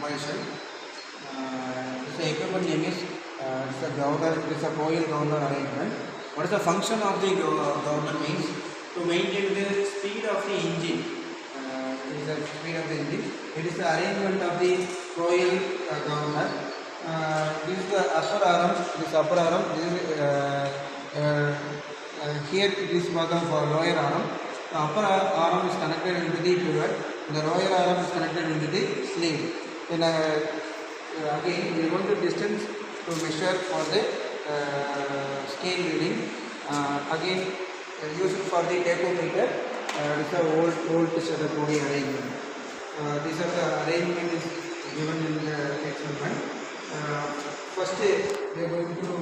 comparison. The equipment name is it's a governor, it is a coil governor arrangement. What is the function of the governor means? To maintain the speed of the engine. It is the speed of the engine. It is the arrangement of the coil governor. This is the upper arm. This upper arm. This is here it is bottom for lower arm. The upper arm is connected into the pivot. The lower arm is connected into the sleeve. Then again we want the distance to measure for the scale reading. Again used for the tachometer. This is the old setup body arrangement. This is the arrangement is given in the experiment. First we are going to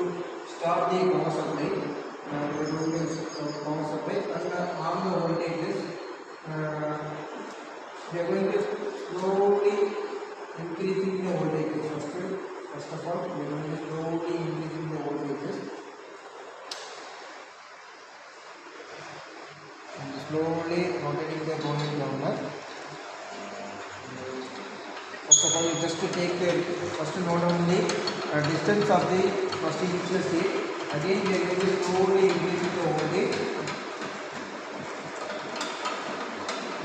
start the power supply. We are going to power supply and on the voltages. We are going to slowly increasing the voltages. First of all, we are going to slowly increasing the voltages and slowly rotating the coil governor. First of all, just to take the first note on the distance of the first initial state. Again, we are going to slowly increasing the voltage.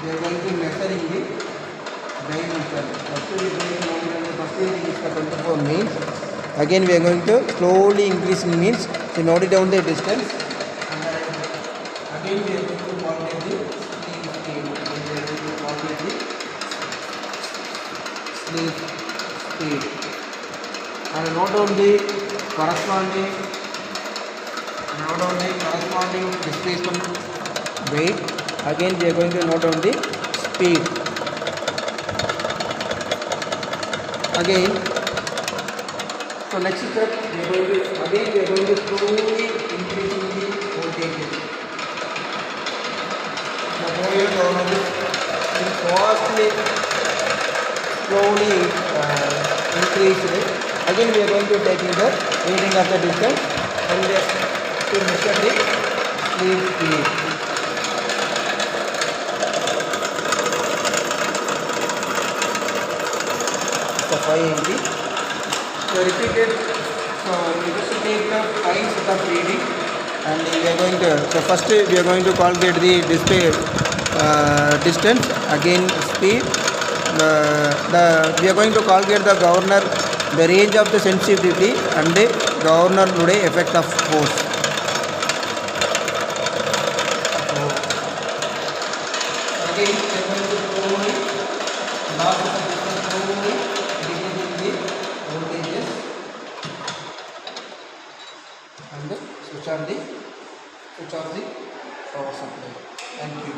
We are going to measuring the dimension. First we are going to measure the first is the 24 means. Again, we are going to slowly increasing means to note it down the distance. And again, we are going to calculate the sleeve speed. We are going to calculate the sleeve speed. And note down the corresponding displacement weight. Again we are going to note down the speed. Again, so next step we are going to slowly increasing the voltages. The coil governor is fastly slowly increased. Again we are going to take the reading of the distance and to measure the sleeve speed. So 580. So repeated. So we just take the 5 set of reading and we are going to. So first we are going to calculate the display distance. Again speed. We are going to calculate the governor, the range of the sensitivity and the governor effect of force. Again, we are going to slowly last of the distance slowly decreasing the voltages and switch off the power supply. Thank you.